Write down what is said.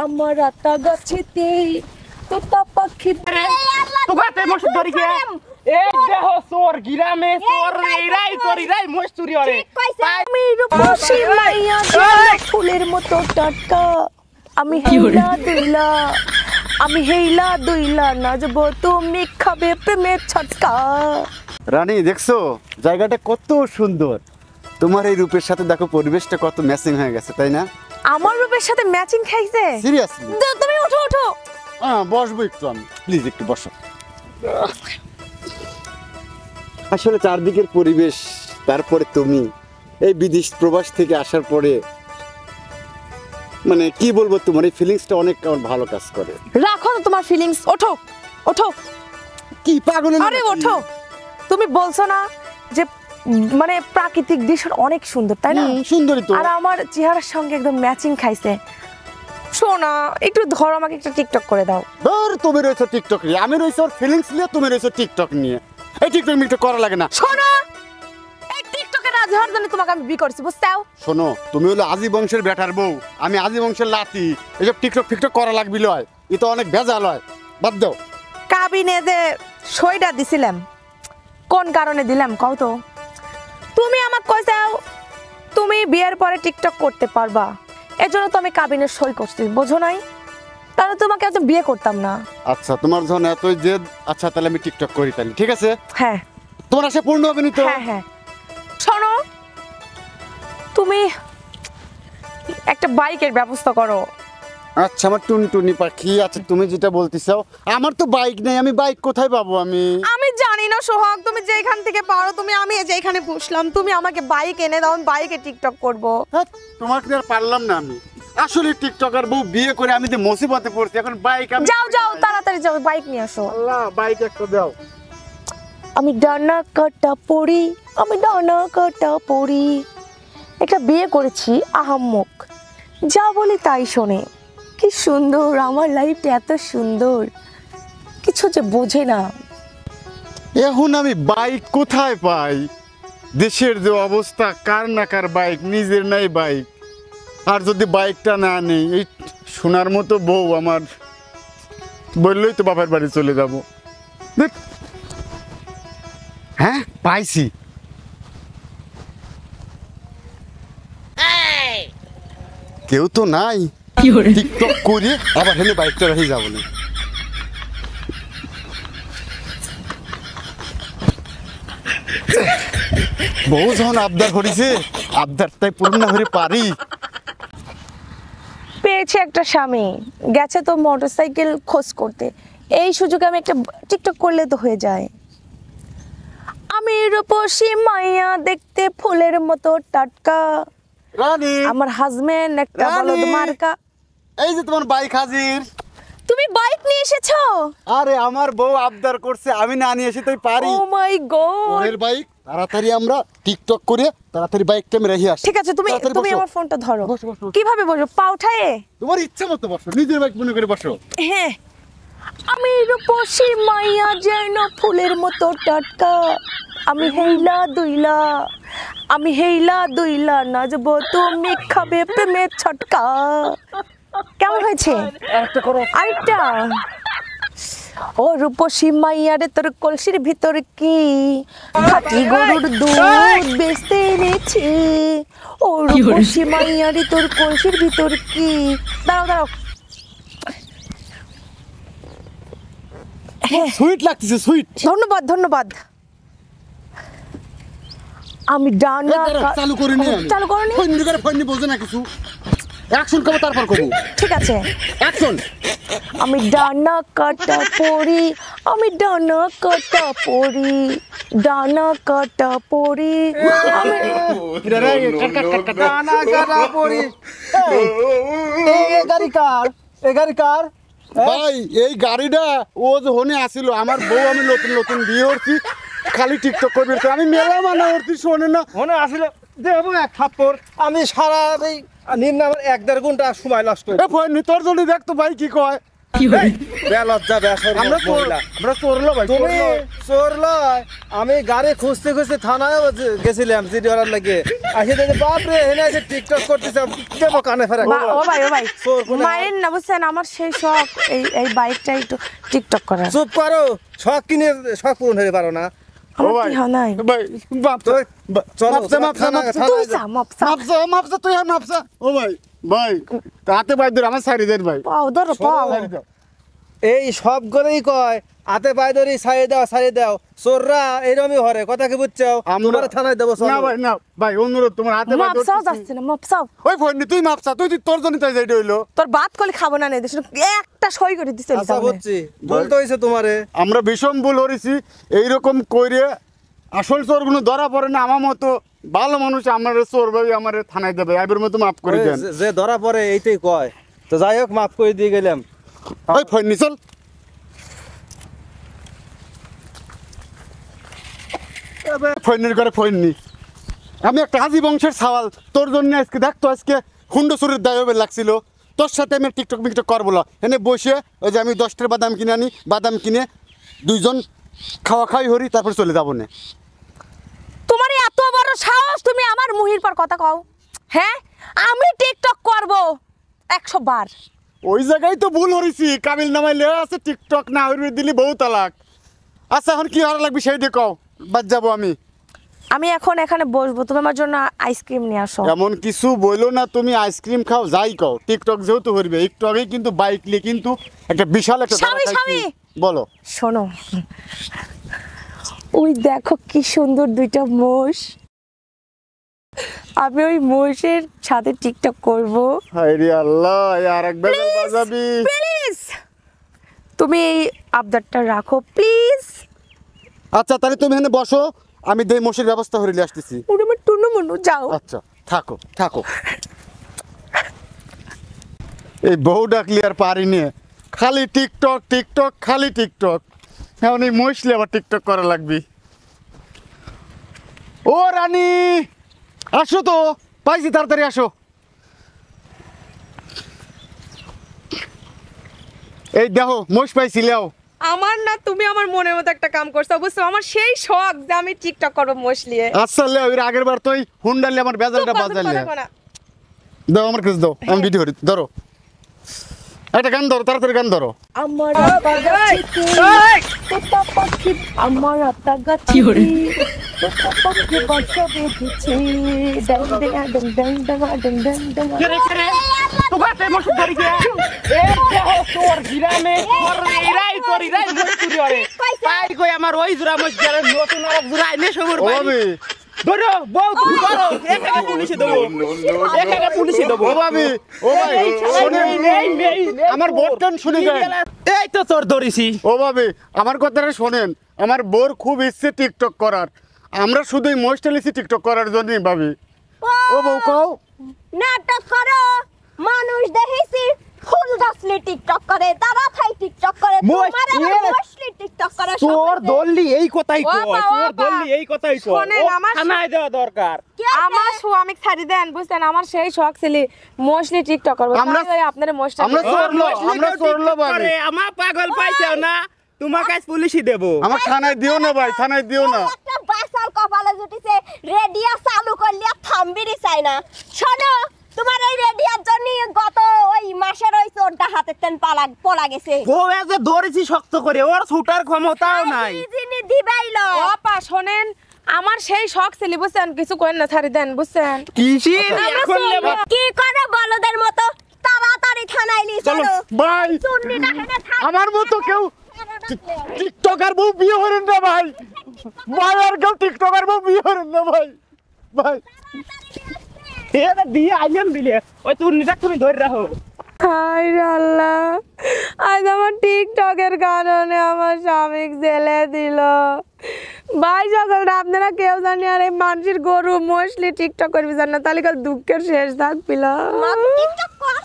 আমার আতা গাছেতে তোতা পাখি তোগাতে মশু ধরি কে এই দেহ সোর গিরামে সোর এইরাই মস্তুরি ওরে আমি রূপসী মাইয়া জানো ফুলের মতো টাটকা আমি হেইলা দুইলা নাচবো তুমি খাবে প্রেমের ছটকা। রানী দেখছো জায়গাটা কত সুন্দর, তোমার এই রূপের সাথে দেখো পরিবেশটা কত ম্যাচিং হয়ে গেছে, তাই না? আমার রূপের সাথে ম্যাচিং খাইছে? সিরিয়াসলি তুমি ওঠো ওঠো। হ্যাঁ বসবো একটু, আমি প্লিজ একটু বসো। আসলে চারদিকের পরিবেশ, তারপরে তুমি এই বিদেশ প্রবাস থেকে আসার পরে মানে কি বলবো, তোমার এই ফিলিংসটা অনেক আমার ভালো কাজ করে। রাখো তো তোমার ফিলিংস, ওঠো ওঠো। কি পাগল? আরে ওঠো, তুমি বলছো না যে মানে প্রাকৃতিক দৃশ্য অনেক সুন্দর, তাই না? সুন্দরই তো। আর আমার চেহারার সঙ্গে একদম ম্যাচিং খাইছে। শোনা একটু ধরো, আমাকে একটা টিকটক করে দাও। ধর, তুমি রয়েছো টিকটক নিয়ে, আমি রয়েছি ওর ফিলিংস নিয়ে, তুমি রয়েছো টিকটক নিয়ে। এই টিকটক মিকটক করা লাগে না। শোনা, এই টিকটকে রাজি হওয়ার জন্য তোমাকে আমি বি করছি, বুঝছাও? শোনো, তুমি হলো আজি বংশের বেটার বউ, আমি আজি বংশের লাতি। এসব টিকটক ফিকটক করা লাগবি লয়, এ তো অনেক ভেজাল হয়, বাদ দাও। কাবিনে যে সইটা দিছিলাম, কোন কারণে দিলাম কও তো? তুমি আমাকে কইছাও তুমি বিয়ের পরে টিকটক করতে পারবা, এজন্য তো আমি কাবিনের সই করছি, বোঝো নাই? তাহলে তোমাকে এত বিয়ে করতাম না। আচ্ছা, তোমার যখন এতই জেদ, আচ্ছা তাহলে আমি টিকটক করি, তাহলে ঠিক আছে। হ্যাঁ তোমার আশা পূর্ণ হবে নি তো? হ্যাঁ হ্যাঁ। শোনো, তুমি একটা বাইকের ব্যবস্থা করো। আচ্ছা, আমার টুনটুনি পাখি, আচ্ছা তুমি যেটা বলতে চাও, আমার তো বাইক নেই, আমি বাইক কোথায় পাবো? আমি জানি না সোহাগ, তুমি যেখান থেকে পারো, আমি যেখানে বসলাম, তুমি আমাকে বাইক এনে দাও, আমি বাইকে টিকটক করব। হ্যাঁ, তোমাকে আর পারলাম না আমি। আসলে টিকটকার বউ বিয়ে করে আমি যে মুসিবতে পড়ছি, এখন বাইক আমি যাও যাও তাড়াতাড়ি যাও, বাইক নিয়ে আসো। আল্লাহ, বাইক একটা দাও। আমি ডানা কাটা পড়ি, আমি ডানা কাটা পড়ি। একটা বিয়ে করেছি আহাম্মক, যা বলি তাই শোনে। কি সুন্দর আমার লাইফটা, এত সুন্দর, কিছু যে বোঝে না। এখন আমি বাইক কোথায় পাই? দেশের যে অবস্থা, কার না কার বাইক, নিজের নাই বাইক। আর যদি বাইকটা না নেই, এই শোনার মতো বউ আমার, বললেই তো বাবার বাড়ি চলে যাব। দেখ, হ্যাঁ পাইছি। কেউ তো নাই, টিকটক করে আবার হেলে বাইকটা রেখে যাবো না। বউ যখন আবদার করেছে, আবদার তাই পূর্ণ হতে পারি। পেয়েছে একটা স্বামী, গেছে তো মোটরসাইকেল খোঁজ করতে, এই সুযোগে আমি একটা টিকটক করলে তো হয়ে যায়। আমি রূপসী মাইয়া, দেখতে ফুলের মতো টাটকা, রানী, আমার হাজবেন্ড একটা বলদ মার্কা। এই যে তোমার বাইক হাজির। তুমি বাইক নিয়ে এসেছো? আরে আমার বউ আবদার করছে, আমি না নিয়ে এসে তুই পারি? ও মাই গড, ওরের বাইক, তাড়াতাড়ি আমরা টিকটক করে তাড়াতাড়ি বাইকটা আমি রেখে আসি। ঠিক আছে, তুমি তাড়াতাড়ি তুমি বসো। আমার ফোনটা ধরো। বসো, বসো। কিভাবে বসবো? পা উঠায়ে? তোমার ইচ্ছা মতো বসো, নিজের বাইক মনে করে বসো। হ্যাঁ। আমি রূপসী মাইয়া যেন ফুলের মতো টাটকা, আমি হেইলা দুইলা নাচবো তুমি খাবে প্রেমের ছটকা। কেমন হয়েছে? একটা করো। আরেকটা। ও রূপসী মাইয়া রে, তোর কলসির ভিতর কি খাঁটি গরুর দুধ বেচতে এনেছি। ও রূপসী মাইয়া রে, তোর কলসির ভিতর কি। দাঁড়াও দাঁড়াও। সুইট লাগতেছে, সুইট। ধন্যবাদ ধন্যবাদ। আমি ডানা চালু করে নি, চালু করো নি? ফোন করে ফোন নি, বোঝে না কিছু। অ্যাকশন করব, তারপর করব। ঠিক আছে, অ্যাকশন। আমি ডানা কাটা পড়ি, আমি ডানা কাটা পড়ি, ডানা কাটা পড়ি। আমি ডানা কাটা পড়ি। এই গাড়ি কার? এই গাড়ি কার? ভাই, এই গাড়িটা ও যখন আসিল, আমার বউ আমি নতুন নতুন বিয়ে করছি, খালি টিকটক করবে। আমি মেলা মানা করছি, শোনে না। মনে আসিল দেবো এক থাপ্পড়। আমি সারা এই নিম্ন 1-1.5 ঘন্টা সময় নষ্ট করি। এ ফোন নি, তোর জন্য দেখ তো ভাই কি কয়। বেলজ্জা বেসর আমরা মহিলা। আমরা চোরলো ভাই তুমি চোর লয়, আমি গাড়ি খুঁজতে খুঁজতে থানায় গেছিলাম জিডি ওরার লাগে, আসে দেখি বাপরে এনে এসে টিকটক করতেছে, দেবো কানে ফেরা। ও ভাই চোর কোনে? মায়ের না বুঝছেন, আমার সেই শখ এই বাইকটা একটু টিকটক করার। চুপ করো, শখ কিনে শখ পূরণ হতে পারো না। আমার কি হয় নাই? ভাই মাপসা চলো, মাপসা মাপসা থানায়- মাপসা তুই থানায় যা, মাপসা। মাপসা মাপসা তুই আর মাপসা ও ভাই ভাই তাতে ভাই ধর আমার সাইড দেন ভাই পাও ধরো পাও। এই সবগুলোই কয় হাতে পায়ে ধরি ছাড়িয়ে দাও, চোররা এইরকমই হরে, কথা কি বুঝছো? আমরা আমরা থানায় দেবো, চলো। না ভাই না ভাই অনুরোধ তোমার হাতে ভাই মাপসাও যাচ্ছে না, মাপসাও। ওই ফোন তুই মাপসা তুই তোর জন্য তাই যাইতে হইলো। তোর বাত করলে খাবো না, নেই একটা সই করে দিচ্ছে। আচ্ছা বুঝছি, বলতে হয়েছে তোমারে। আমরা ভীষণ ভুল হরেছি এইরকম কইরে, আসল চোরগুলো ধরা পড়ে না। আমার মতো ভালো মানুষ আমার চোর ভাই আমার থানায় দেবে, এবার মতো মাফ করে দেন। যে ধরা পড়ে এইটাই কয়, তো যাই হোক মাফ করে দিয়ে গেলাম। ওই ফোন নি চল। ফৈনের করে ফৈন নি, আমি একটা হাজি বংশের সওয়াল, তোর জন্য আজকে দেখতো আজকে হুন্ডসুরের দায় হবে লাগছিল, তোর সাথে আমি টিকটক মিকটক করবো না। এনে বসে ওই যে আমি 10টার বাদাম কিনে আনি, বাদাম কিনে দুইজন খাওয়া খাওয়াই হরি, তারপর চলে যাবো না। তোমার এত বড় সাহস, তুমি আমার মুহির পর কথা কও? হ্যাঁ, আমি টিকটক করব 100 বার। ওই জায়গায় তো ভুল হরিছি, কাবিল নামাই লেয়া আছে টিকটক না হইবে দিলি বউ তালাক। আচ্ছা এখন কি হওয়ার লাগবে সেইটা কও, বাদ যাবো আমি। আমি এখন এখানে বসবো, তুমি আমার জন্য আইসক্রিম নিয়ে আসো। এমন কিছু বইলো না, তুমি আইসক্রিম খাও যাই খাও, টিকটক যেহেতু হইবে একটু আগেই কিন্তু বাইক নিয়ে কিন্তু একটা বিশাল একটা স্বামী, ধাক্কা খাইছি। স্বামী। বলো। শোনো, ওই দেখো কি সুন্দর দুইটা মোষ, আমি ওই মোষের সাথে টিকটক করব। হায়রে আল্লাহ, আর এক বেলা বাজাবি। প্লিজ তুমি এই আবদারটা রাখো প্লিজ। আচ্ছা তাহলে তুমি এখানে বসো, আমি দেই মোষের ব্যবস্থা করে নিয়ে আসতেছি। ওরে আমার টুনু মনু, যাও। আচ্ছা থাকো থাকো। এই বউ ডাকলি আর পারি নিয়ে, খালি টিকটক টিকটক খালি টিকটক। এখন এই মহিষলে আবার টিকটক করা লাগবি। ও রানী আসো তো, পাইছি, তাড়াতাড়ি আসো। এই দেখো মহিষ পাইছি, লেও। আমার না, তুমি আমার মনের মতো একটা কাম করছো, বুঝছো? আমার সেই শখ যে আমি টিকটক করবো মোষ নিয়ে। আচ্ছা লেও, এর আগের বার তুই হুন্ডালে আমার বেজালটা বাজালে। দাও আমার কাছে দাও, আমি ভিডিও করি, ধরো একটা গান ধরো, তাড়াতাড়ি গান ধরো। আমার আত্মা গাছিতে তোতা পাখি, আমার আত্মা গাছিতে তোতা পাখি বাসা বেঁধেছে। ডং ডং ডং ডং ডং ডং ডং। কেরে কেরে তোগাতে মশ ধরি কে এই দেহ তোর গ্রামে তোর এইরাই মশ চুরি করে তাই কই আমার ওই জোড়া মশ গেলে নতুন আর জোড়া এনে সমর ও ভাই ভাবি, ধরো বউ তুমি করো এখানে পুলিশে দেবো, এখানে পুলিশে দেবো। ও ভাবি, ও ভাই শোনেন, আমার বোরটান শুনে যান। এই তো তোর ধরিছি। ও ভাবি আমার কথাটা শোনেন, আমার বোর খুব ইচ্ছে টিকটক করার, আমরা শুধুই মহিষটা লিছি টিকটক করার জন্যই ভাবি। ও বউ কও। নাটক করো, মানুষ দেখেছি ফুল গাছলি টিকটক করে, দাদা খাই টিকটক করে, মোষ, তোমার আবার ইয়ে, মোষলি টিকটক করে। তোর দললি এই কথাই ও কয়, বাবা, তোর বাবা। দললি এই কথাই কয়। শোনেন, ও আমার- থানায় দেওয়া দরকার। আমার স্বামী ছাড়ি দেন, বুঝছেন? আমার সেই শখ ছিল মোষলি টিকটক করবো। আমরা- তাই আপনার মোষটা আমরা নিয়ে- চোরলো, আমরা চোরলো ভাবি। আরে আমার পাগল পাইছাও না, তোমার কাছে পুলিশই দেবো। আমার থানায় দিও না ভাই, থানায় দিও না। একটা বাসার কপালে জুটিছে, রেডিও চালু করলে আর থামবিরই চাই না। শোনো, তোমার এই রেডিওর জন্য গত ওই মাসের ওই চোরটা হাতের তেন পলা গেছে। বউ যে ধরেছি শক্ত করে, ওর ছুটার ক্ষমতাও নাই। যিনি দিবাইলো। ও আপা শোনেন, আমার সেই শখ ছিল, বুঝছেন? কিছু করেন না, ছাড়ি দেন, বুঝছেন? কিসির আমরা এখন চলবো। নেবা? কি করে বলদের মতো তাড়াতাড়ি থানায় নিয়ে চলো। ভাই চুন্নিটা হেনে থাক। আমার মতো কেউ টিকটকার বউ বিয়ে করেন না ভাই, ভাই আর কেউ টিকটকার বউ বিয়ে করেন না ভাই। ভাই এটা দিয়ে আইলেন দিলে, ওই চুন্নিটা তুমি ধরে রাখো। হায় রে আল্লাহ, আজ আমার টিকটকের কারণে আমার স্বামী জেলে দিল। ভাই সকলরা আপনারা কেউ জানি আর এই মানুষের গরু মোষলি টিকটক করবি জান না, তাহলে কাল দুঃখের শেষ থাকবিল। মা টিকটক কর।